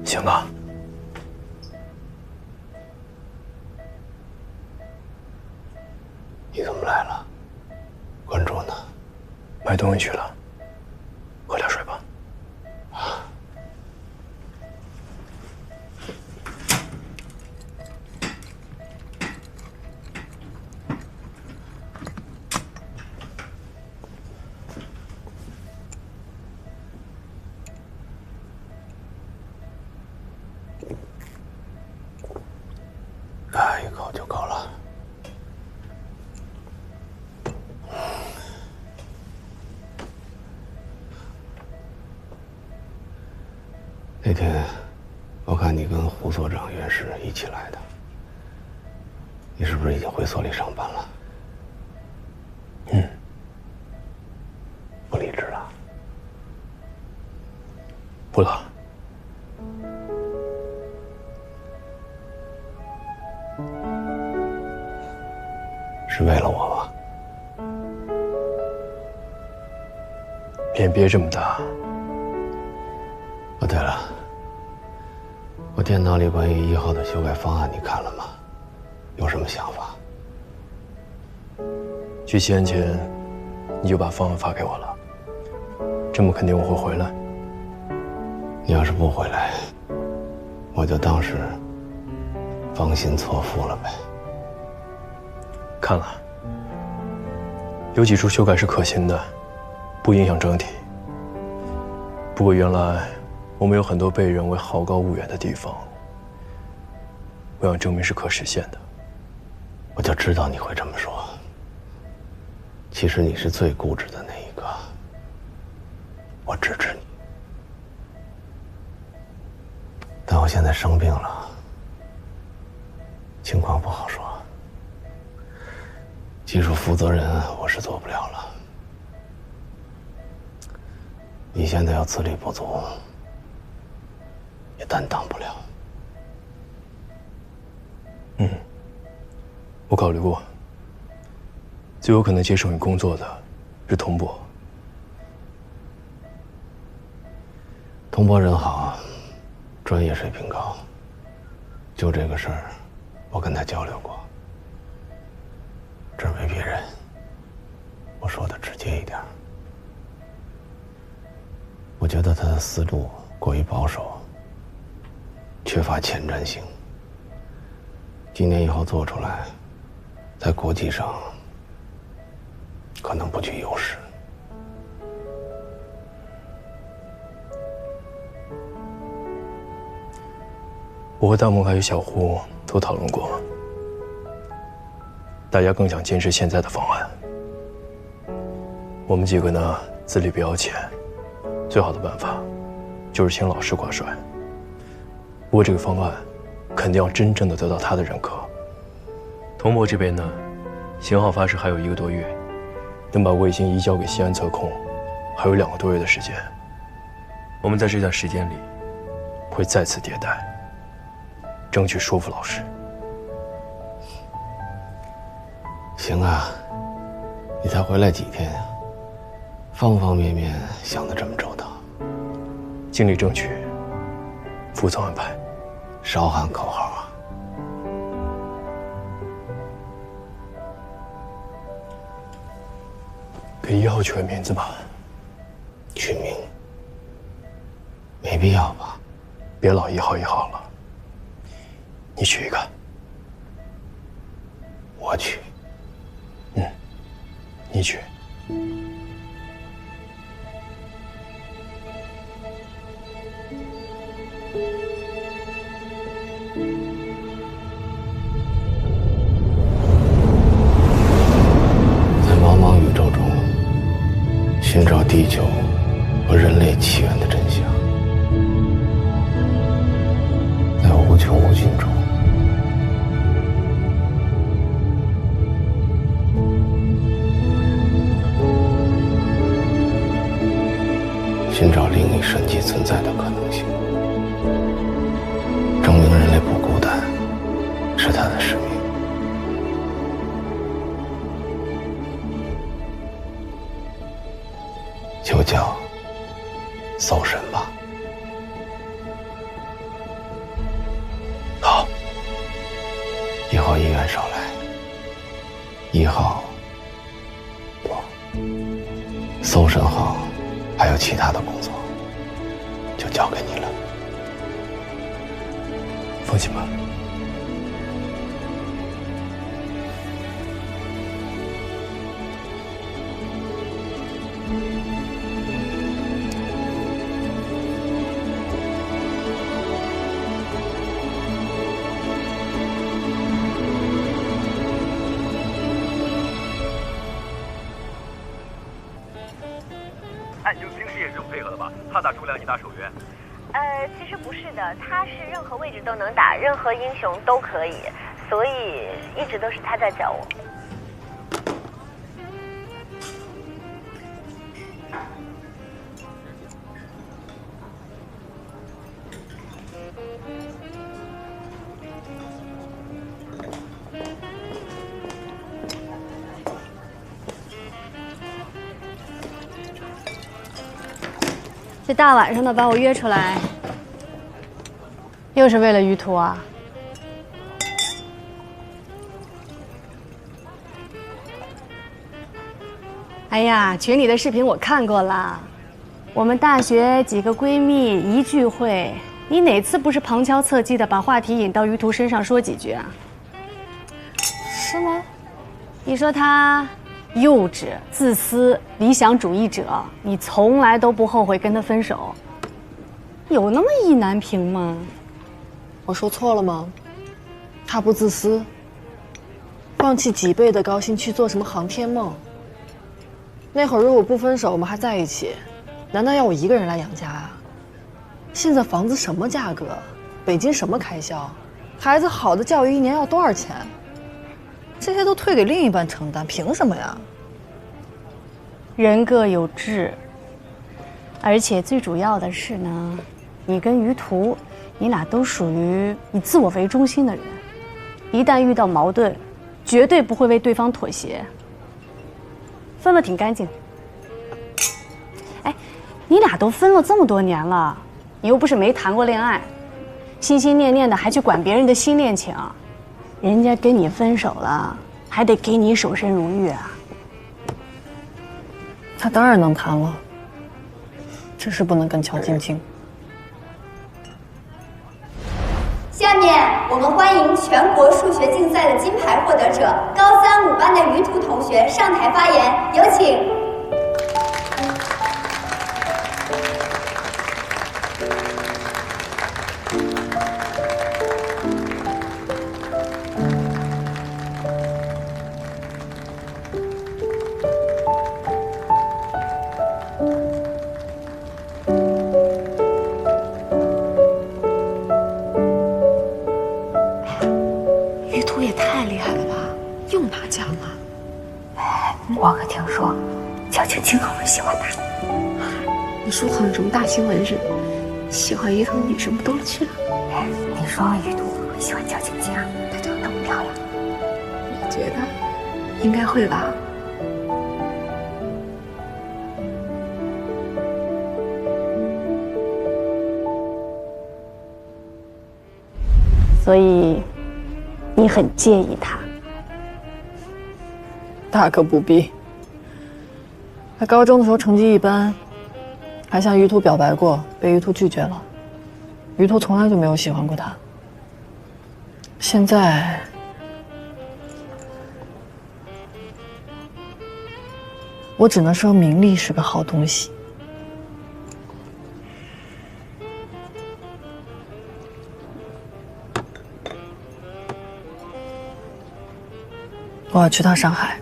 行啊。你怎么来了？关注呢？买东西去了。喝点水吧。来一口就够了。那天我看你跟胡所长、袁氏一起来的，你是不是已经回所里上班了？嗯。不离职了？不了。是为了我吗？脸别这么大。哦，对了，我电脑里关于1号的修改方案你看了吗？有什么想法？去西安前，你就把方案发给我了。这么肯定我会回来？你要是不回来，我就当是芳心错付了呗。看了，有几处修改是可行的，不影响整体。不过原来我们有很多被认为好高骛远的地方，我想证明是可实现的。我就知道你会这么说。其实你是最固执的那一个，我支持你。但我现在生病了，情况不好说。技术负责人我是做不了了。你现在要资历不足，也担当不了。我考虑过，最有可能接受你工作的是童博。童博人好，专业水平高。就这个事儿，我跟他交流过。这没别人，我说的直接一点。我觉得他的思路过于保守，缺乏前瞻性。几年以后做出来，在国际上可能不具优势。我和大梦还有小胡都讨论过，大家更想坚持现在的方案。我们几个呢，资历比较浅，最好的办法就是请老师挂帅。不过这个方案肯定要真正的得到他的认可。童博这边呢，型号发射还有1个多月，等把卫星移交给西安测控，还有2个多月的时间。我们在这段时间里会再次迭代，争取说服老师。行啊，你才回来几天呀？方方面面想得这么周到，尽力争取，服从安排。少喊口号啊！给1号取个名字吧。取名？没必要吧？别老1号1号了，你取一个。我取。你取。在茫茫宇宙中寻找地球和人类起源的真相，在无穷无尽中寻找另一神迹存在的可能性。他的使命。就叫搜神吧。好1号医院少来，1号不，搜神号还有其他的工作，就交给你了。放心吧。哎，你们平时也是这种配合的吧？他打诸葛亮，你打守约。其实不是的，他是任何位置都能打，任何英雄都可以，所以一直都是他在教我。这大晚上的把我约出来，又是为了于途啊？哎呀，群里的视频我看过了，我们大学几个闺蜜一聚会，你哪次不是旁敲侧击的把话题引到于途身上说几句啊？是吗？你说他幼稚、自私、理想主义者，你从来都不后悔跟他分手，有那么意难平吗？我说错了吗？他不自私，放弃几倍的高薪去做什么航天梦？那会儿如果不分手，我们还在一起，难道要我一个人来养家啊？现在房子什么价格？北京什么开销？孩子好的教育1年要多少钱？这些都推给另一半承担，凭什么呀？人各有志，而且最主要的是呢，你跟于途，你俩都属于以自我为中心的人，一旦遇到矛盾，绝对不会为对方妥协。分了挺干净。哎，你俩都分了这么多年了，你又不是没谈过恋爱，心心念念的还去管别人的新恋情，人家跟你分手了，还得给你守身如玉啊。他当然能谈了，只是不能跟乔晶晶。下面我们欢迎全国数学竞赛的金牌获得者高3、5班的于途同学上台发言，有请。我可听说，乔晶晶很喜欢他。你说好像什么大新闻似的，喜欢一头女生不多了去了。你说于途会不会喜欢乔晶晶啊？她长得那么漂亮。我觉得应该会吧。所以，你很介意他？大可不必。他高中的时候成绩一般，还向于途表白过，被于途拒绝了。于途从来就没有喜欢过他。现在，我只能说名利是个好东西。我要去趟上海。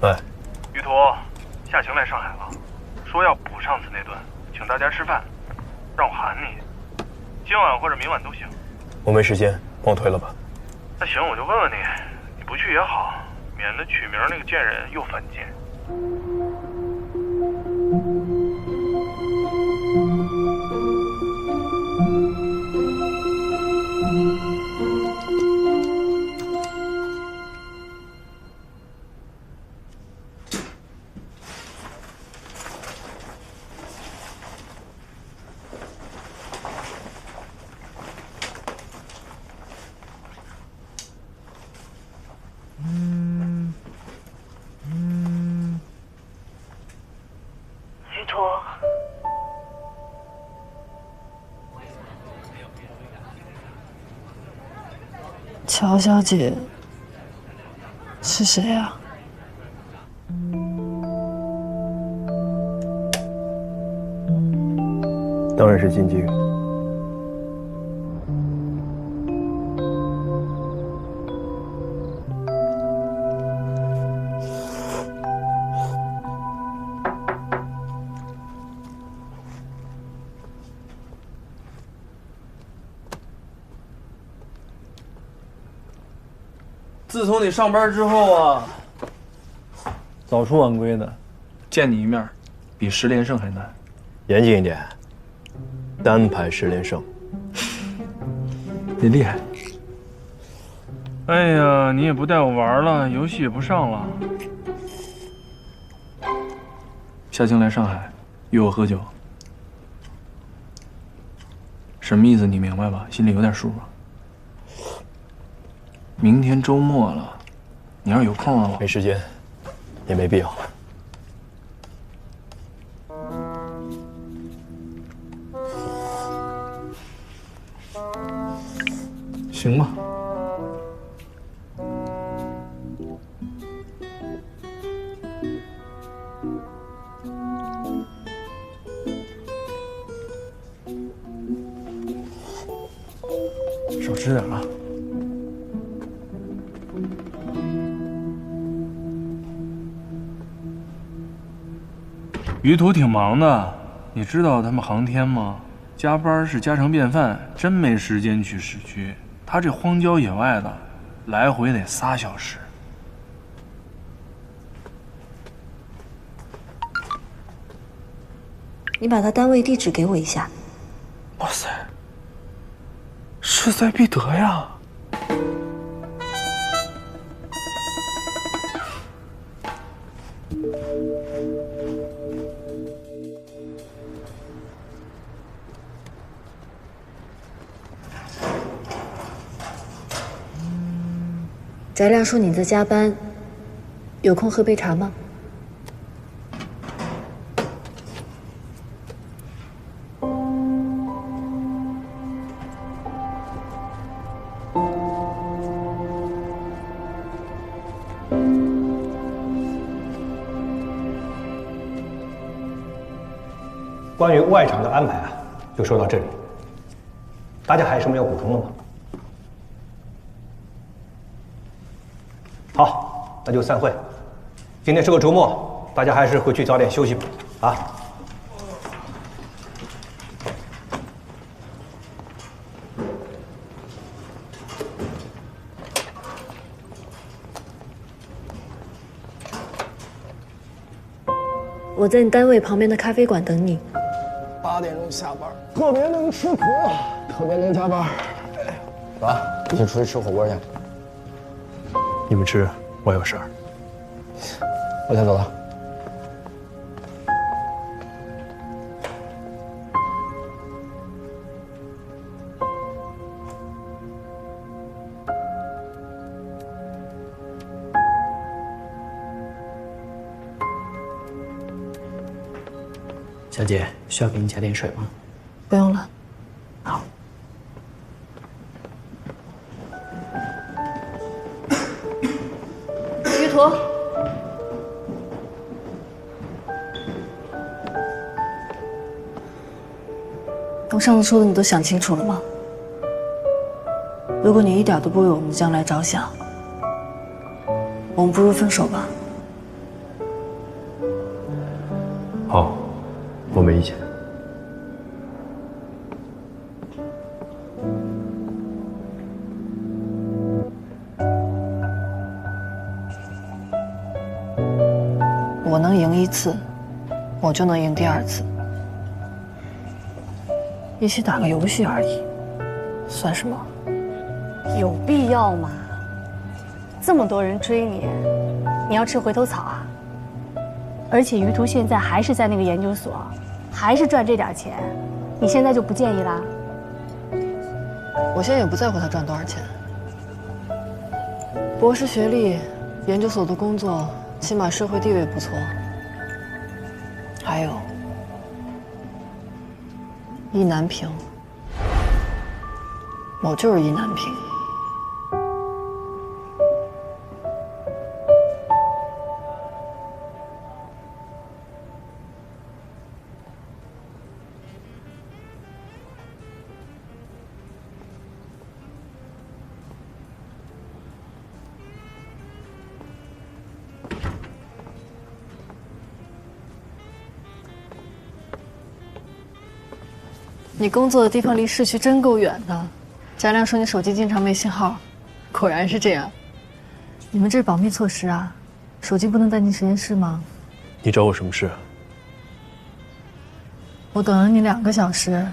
喂，于途，夏晴来上海了，说要补上次那顿，请大家吃饭，让我喊你。今晚或者明晚都行。我没时间，帮我推了吧。那行，我就问问你，你不去也好，免得取名那个贱人又犯贱。于途，乔小姐是谁啊？当然是金靖。自从你上班之后啊，早出晚归的，见你一面，比10连胜还难。严谨一点，单排10连胜。你厉害。哎呀，你也不带我玩了，游戏也不上了。夏晴来上海约我喝酒，什么意思？你明白吧？心里有点数吧？明天周末了，你要是有空了，没时间，也没必要。行吧。少吃点啊。于途挺忙的，你知道他们航天吗？加班是家常便饭，真没时间去市区。他这荒郊野外的，来回得3小时。你把他单位地址给我一下。哇塞，势在必得呀！翟亮说你在加班，有空喝杯茶吗？关于外场的安排啊，就说到这里。大家还有什么要补充的吗？好，那就散会。今天是个周末，大家还是回去早点休息吧。啊。我在你单位旁边的咖啡馆等你。8点钟下班，特别能吃苦，特别能加班。走啊，一起出去吃火锅去。你们吃，我有事儿。我先走了。小姐，需要给你加点水吗？不用了。好。于途，我上次说的你都想清楚了吗？如果你一点都不为我们的将来着想，我们不如分手吧。好，我没意见。我能赢1次，我就能赢第2次。一起打个游戏而已，算什么？有必要吗？这么多人追你，你要吃回头草啊？而且于途现在还是在那个研究所，还是赚这点钱，你现在就不介意啦？我现在也不在乎他赚多少钱。博士学历，研究所的工作，起码社会地位不错。还有，意难平，我就是意难平。你工作的地方离市区真够远的。翟亮说你手机经常没信号，果然是这样。你们这是保密措施啊？手机不能带进实验室吗？你找我什么事？我等了你2个小时，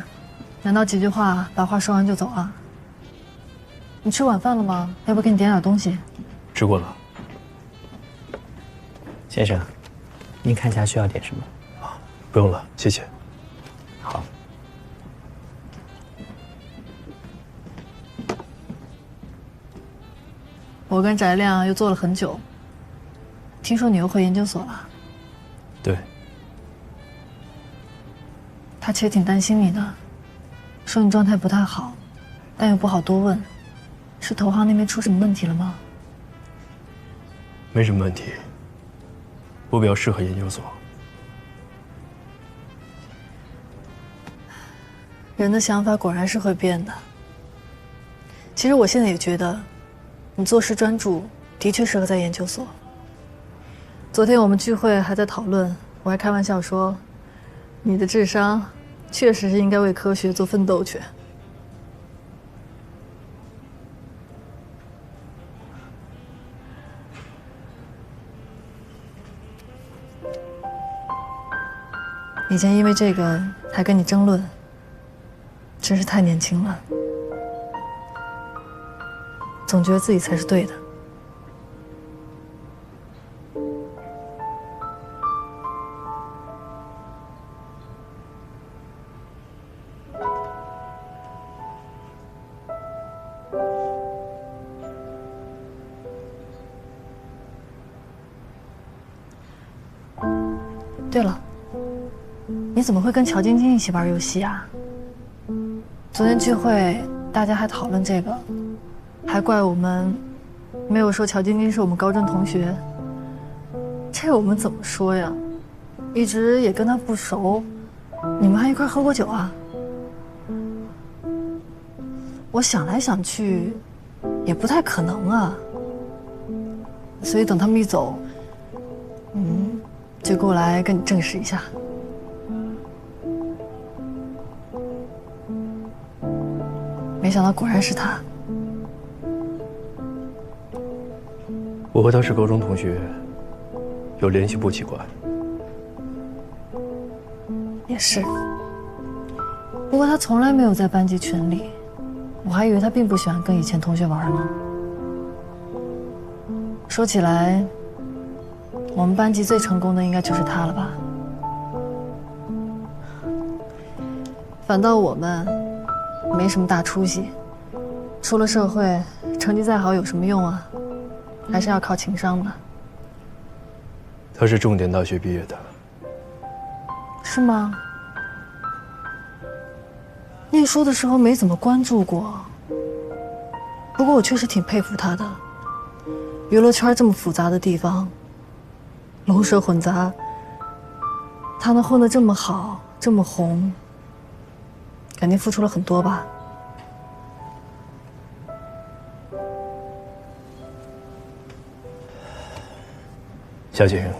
难道几句话把话说完就走啊？你吃晚饭了吗？要不给你点点东西？吃过了。先生，您看一下需要点什么？不用了，谢谢。好。我跟翟亮又做了很久，听说你又回研究所了。对。他其实挺担心你的，说你状态不太好，但又不好多问。是投行那边出什么问题了吗？没什么问题，我比较适合研究所。人的想法果然是会变的。其实我现在也觉得，你做事专注，的确适合在研究所。昨天我们聚会还在讨论，我还开玩笑说，你的智商确实是应该为科学做奋斗去。以前因为这个还跟你争论，真是太年轻了，总觉得自己才是对的。对了，你怎么会跟乔晶晶一起玩游戏啊？昨天聚会大家还讨论这个，还怪我们没有说乔晶晶是我们高中同学。这我们怎么说呀？一直也跟她不熟，你们还一块喝过酒啊？我想来想去，也不太可能啊。所以等他们一走，就过来跟你证实一下。没想到果然是他。我和他是高中同学，有联系不奇怪。也是。不过他从来没有在班级群里，我还以为他并不喜欢跟以前同学玩呢。说起来，我们班级最成功的应该就是他了吧？反倒我们没什么大出息，出了社会，成绩再好有什么用啊？还是要靠情商的。他是重点大学毕业的。是吗？念书的时候没怎么关注过，不过我确实挺佩服他的。娱乐圈这么复杂的地方，龙蛇混杂，他能混得这么好，这么红，肯定付出了很多吧？夏晴，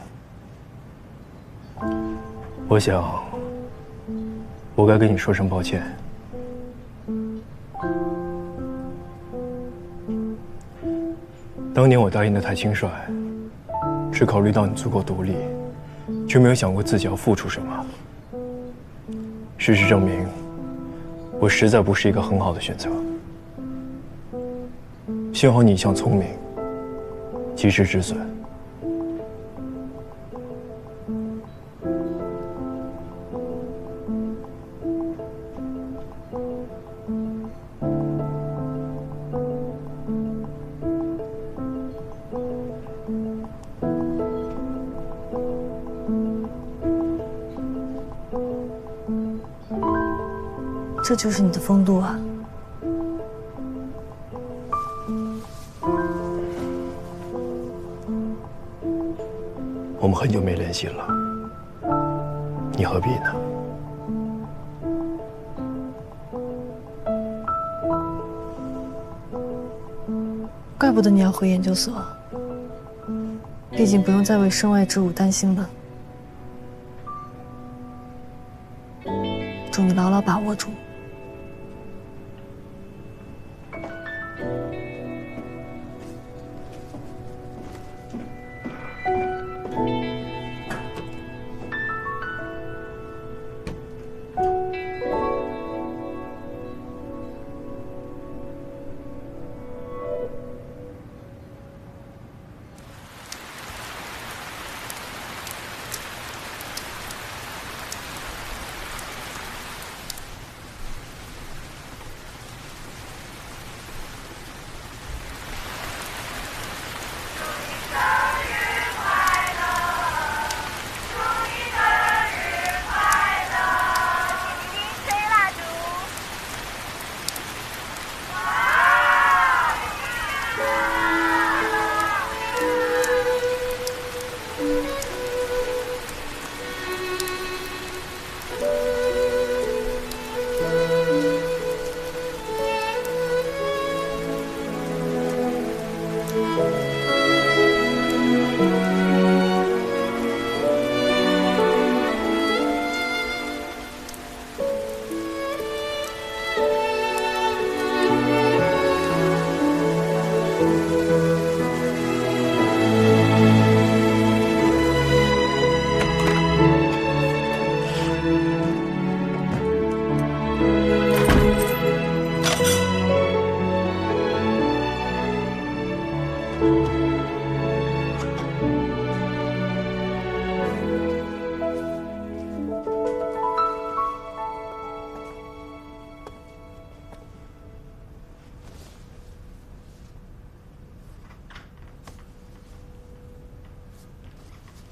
我想，我该跟你说声抱歉。当年我答应的太轻率，只考虑到你足够独立，却没有想过自己要付出什么。事实证明，我实在不是一个很好的选择。幸好你一向聪明，及时止损。这就是你的风度啊！我们很久没联系了，你何必呢？怪不得你要回研究所，毕竟不用再为身外之物担心了。祝你牢牢把握住。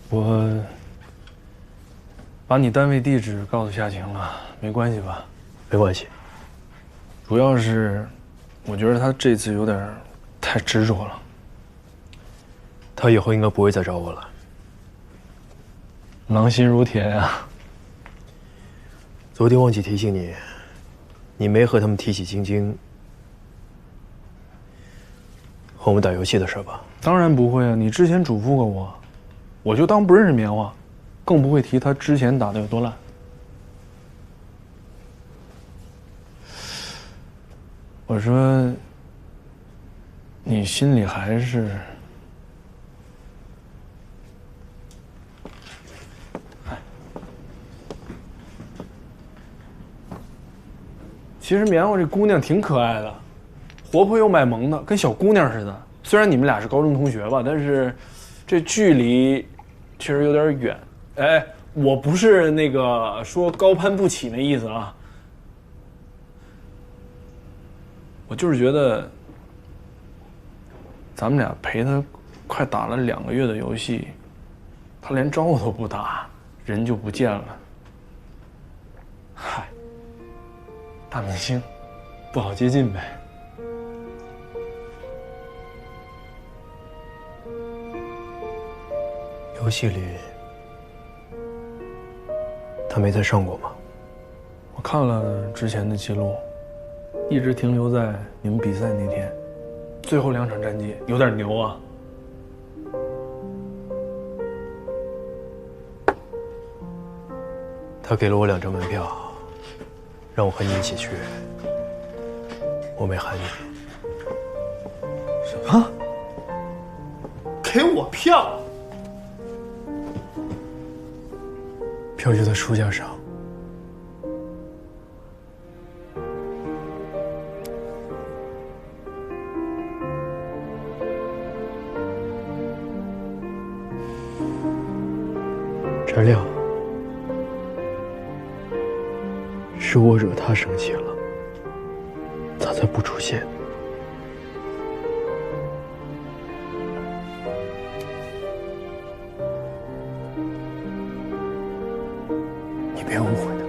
我把你单位地址告诉夏晴了，没关系吧？没关系。主要是，我觉得他这次有点太执着了。他以后应该不会再找我了。狼心如铁呀！昨天忘记提醒你，你没和他们提起晶晶和我们打游戏的事吧？当然不会啊！你之前嘱咐过我，我就当不认识棉花，更不会提他之前打的有多烂。我说，你心里还是……其实棉花这姑娘挺可爱的，活泼又卖萌的，跟小姑娘似的。虽然你们俩是高中同学吧，但是这距离确实有点远。哎，我不是那个说高攀不起那意思啊，我就是觉得咱们俩陪他快打了2个月的游戏，他连招呼都不打，人就不见了。嗨，大明星不好接近呗。游戏里他没再上过吗？我看了之前的记录，一直停留在你们比赛那天，最后2场战绩有点牛啊。他给了我2张门票，让我和你一起去，我没喊你。什么？给我票？票就在书架上。翟亮，是我惹他生气了，他才不出现。你别误会他。